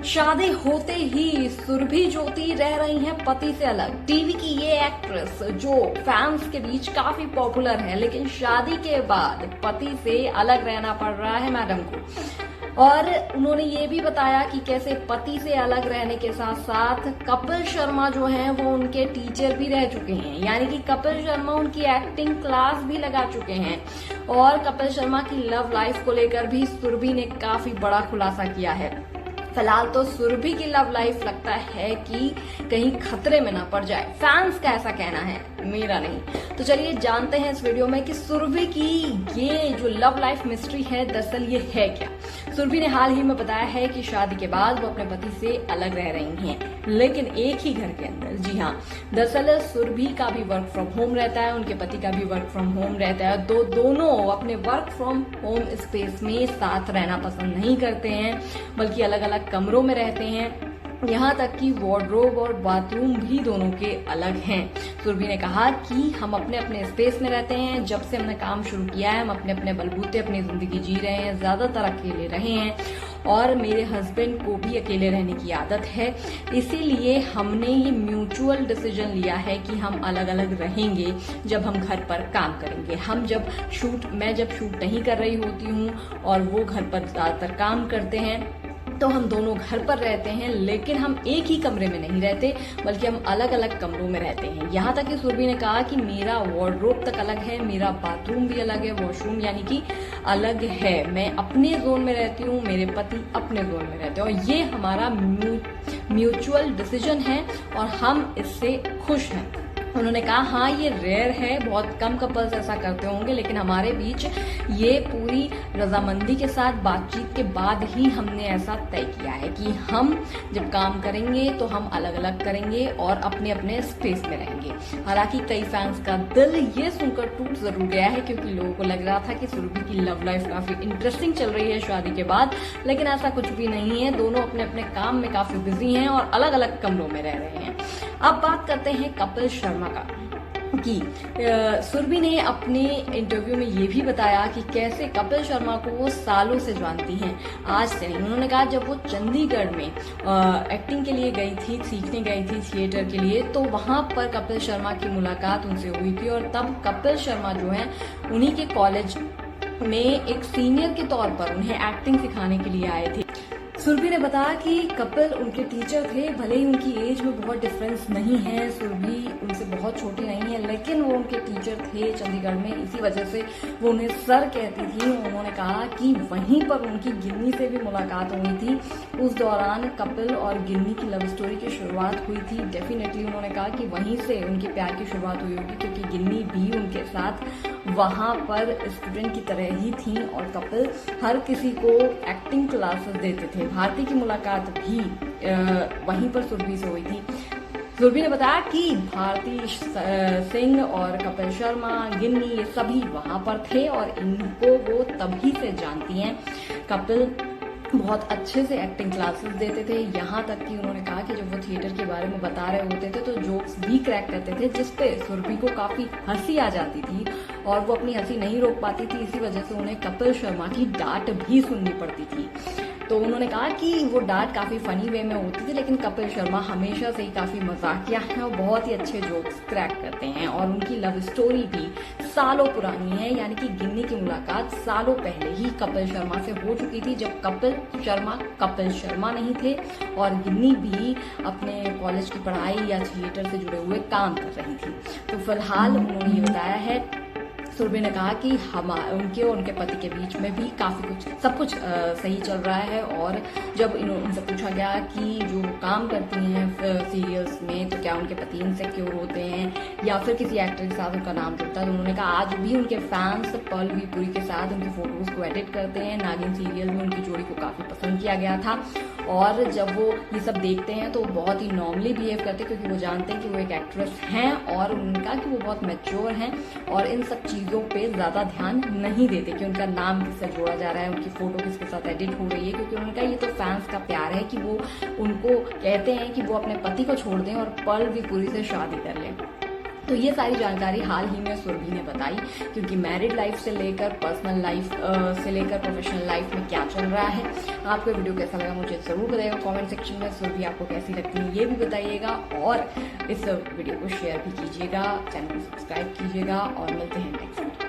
शादी होते ही सुरभि ज्योति रह रही हैं पति से अलग। टीवी की ये एक्ट्रेस जो फैंस के बीच काफी पॉपुलर है, लेकिन शादी के बाद पति से अलग रहना पड़ रहा है मैडम को। और उन्होंने ये भी बताया कि कैसे पति से अलग रहने के साथ साथ कपिल शर्मा जो हैं वो उनके टीचर भी रह चुके हैं, यानी कि कपिल शर्मा उनकी एक्टिंग क्लास भी लगा चुके हैं। और कपिल शर्मा की लव लाइफ को लेकर भी सुरभि ने काफी बड़ा खुलासा किया है। फिलहाल तो सुरभि की लव लाइफ लगता है कि कहीं खतरे में ना पड़ जाए। फैंस का ऐसा कहना है, मेरा नहीं। तो चलिए जानते हैं इस वीडियो में कि सुरभि की ये जो लव लाइफ मिस्ट्री है दरअसल ये है क्या। सुरभि ने हाल ही में बताया है कि शादी के बाद वो अपने पति से अलग रह रही हैं, लेकिन एक ही घर के अंदर। जी हाँ, दरअसल सुरभि का भी वर्क फ्रॉम होम रहता है, उनके पति का भी वर्क फ्रॉम होम रहता है। दोनों अपने वर्क फ्रॉम होम स्पेस में साथ रहना पसंद नहीं करते हैं, बल्कि अलग अलग कमरों में रहते हैं। यहाँ तक कि वार्डरोब और बाथरूम भी दोनों के अलग हैं। सुरभि ने कहा कि हम अपने अपने स्पेस में रहते हैं। जब से हमने काम शुरू किया है हम अपने अपने बलबूते अपनी जिंदगी जी रहे हैं, ज्यादातर अकेले रहे हैं और मेरे हस्बैंड को भी अकेले रहने की आदत है। इसीलिए हमने ये म्यूचुअल डिसीजन लिया है कि हम अलग अलग रहेंगे जब हम घर पर काम करेंगे। मैं जब शूट नहीं कर रही होती हूँ और वो घर पर ज्यादातर काम करते हैं तो हम दोनों घर पर रहते हैं, लेकिन हम एक ही कमरे में नहीं रहते, बल्कि हम अलग अलग कमरों में रहते हैं। यहाँ तक कि सुरभि ने कहा कि मेरा वार्डरोब तक अलग है, मेरा बाथरूम भी अलग है, वॉशरूम यानी कि अलग है। मैं अपने जोन में रहती हूँ, मेरे पति अपने जोन में रहते हैं और ये हमारा म्यूचुअल डिसीजन है और हम इससे खुश हैं। उन्होंने कहा हाँ ये रेयर है, बहुत कम कपल्स ऐसा करते होंगे, लेकिन हमारे बीच ये पूरी रजामंदी के साथ बातचीत के बाद ही हमने ऐसा तय किया है कि हम जब काम करेंगे तो हम अलग अलग करेंगे और अपने अपने स्पेस में रहेंगे। हालांकि कई फैंस का दिल ये सुनकर टूट जरूर गया है, क्योंकि लोगों को लग रहा था कि सुरभि की लव लाइफ काफी इंटरेस्टिंग चल रही है शादी के बाद, लेकिन ऐसा कुछ भी नहीं है। दोनों अपने अपने काम में काफी बिजी हैं और अलग अलग कमरों में रह रहे हैं। अब बात करते हैं कपिल शर्मा की। सुरभि ने अपने इंटरव्यू में ये भी बताया कि कैसे कपिल शर्मा को वो सालों से जानती हैं, आज से नहीं। उन्होंने कहा जब वो चंडीगढ़ में एक्टिंग के लिए गई थी, सीखने गई थी थिएटर के लिए, तो वहां पर कपिल शर्मा की मुलाकात उनसे हुई थी और तब कपिल शर्मा जो है उन्हीं के कॉलेज में एक सीनियर के तौर पर उन्हें एक्टिंग सिखाने के लिए आए थे। सुरभि ने बताया कि कपिल उनके टीचर थे, भले ही उनकी एज में बहुत डिफरेंस नहीं है, सुरभि उनसे बहुत छोटी नहीं है, लेकिन वो उनके टीचर थे चंडीगढ़ में, इसी वजह से वो उन्हें सर कहती थी। उन्होंने कहा कि वहीं पर उनकी गिन्नी से भी मुलाकात हुई थी। उस दौरान कपिल और गिन्नी की लव स्टोरी की शुरुआत हुई थी। डेफिनेटली उन्होंने कहा कि वहीं से उनके प्यार की शुरुआत हुई होगी, क्योंकि गिन्नी भी उनके साथ वहां पर स्टूडेंट की तरह ही थी और कपिल हर किसी को एक्टिंग क्लासेस देते थे। भारती की मुलाकात भी वहीं पर सुरभि से हुई थी। सुरभि ने बताया कि भारती सिंह और कपिल शर्मा, गिन्नी, ये सभी वहां पर थे और इनको वो तभी से जानती हैं। कपिल बहुत अच्छे से एक्टिंग क्लासेस देते थे, यहाँ तक कि उन्होंने कहा कि जब वो थिएटर के बारे में बता रहे होते थे तो जोक्स भी क्रैक करते थे, जिसपे सुरभि को काफी हंसी आ जाती थी और वो अपनी हंसी नहीं रोक पाती थी। इसी वजह से उन्हें कपिल शर्मा की डांट भी सुननी पड़ती थी। तो उन्होंने कहा कि वो डांट काफी फनी वे में होती थी, लेकिन कपिल शर्मा हमेशा से ही काफी मजाकिया है और बहुत ही अच्छे जोक्स क्रैक करते हैं। और उनकी लव स्टोरी भी सालों पुरानी है, यानी कि गिन्नी की मुलाकात सालों पहले ही कपिल शर्मा से हो चुकी थी, जब कपिल शर्मा नहीं थे और गिन्नी भी अपने कॉलेज की पढ़ाई या थिएटर से जुड़े हुए काम कर रही थी। तो फिलहाल उन्होंने ये बताया है, सुरभि ने कहा कि उनके और उनके पति के बीच में भी काफी सब कुछ सही चल रहा है। और जब उनसे पूछा गया कि जो काम करती हैं सीरियल्स में, तो क्या उनके पति इनसिक्योर होते हैं या फिर किसी एक्टर के साथ उनका नाम जुड़ता है, तो उन्होंने कहा आज भी उनके फैंस पलवी पुरी के साथ उनकी फोटोज को एडिट करते हैं। नागिन सीरियल में उनकी जोड़ी को काफी पसंद किया गया था और जब वो ये सब देखते हैं तो बहुत ही नॉर्मली बिहेव करते हैं, क्योंकि वो जानते हैं कि वो एक एक्ट्रेस हैं और उनका कि वो बहुत मैच्योर हैं और इन सब चीजों पे ज्यादा ध्यान नहीं देते कि उनका नाम किससे जोड़ा जा रहा है, उनकी फोटो किसके साथ एडिट हो रही है, क्योंकि उन्होंने कहा ये तो फैंस का प्यार है कि वो उनको कहते हैं कि वो अपने पति को छोड़ दें और पलवी पुरी से शादी कर लें। तो ये सारी जानकारी हाल ही में सुरभि ने बताई, क्योंकि मैरिड लाइफ से लेकर पर्सनल लाइफ से लेकर प्रोफेशनल लाइफ में क्या चल रहा है। आपको वीडियो कैसा लगा मुझे जरूर बताइएगा कमेंट सेक्शन में। सुरभि आपको कैसी लगती है ये भी बताइएगा, और इस वीडियो को शेयर भी कीजिएगा, चैनल को सब्सक्राइब कीजिएगा, और मिलते हैं नेक्स्ट वीडियो।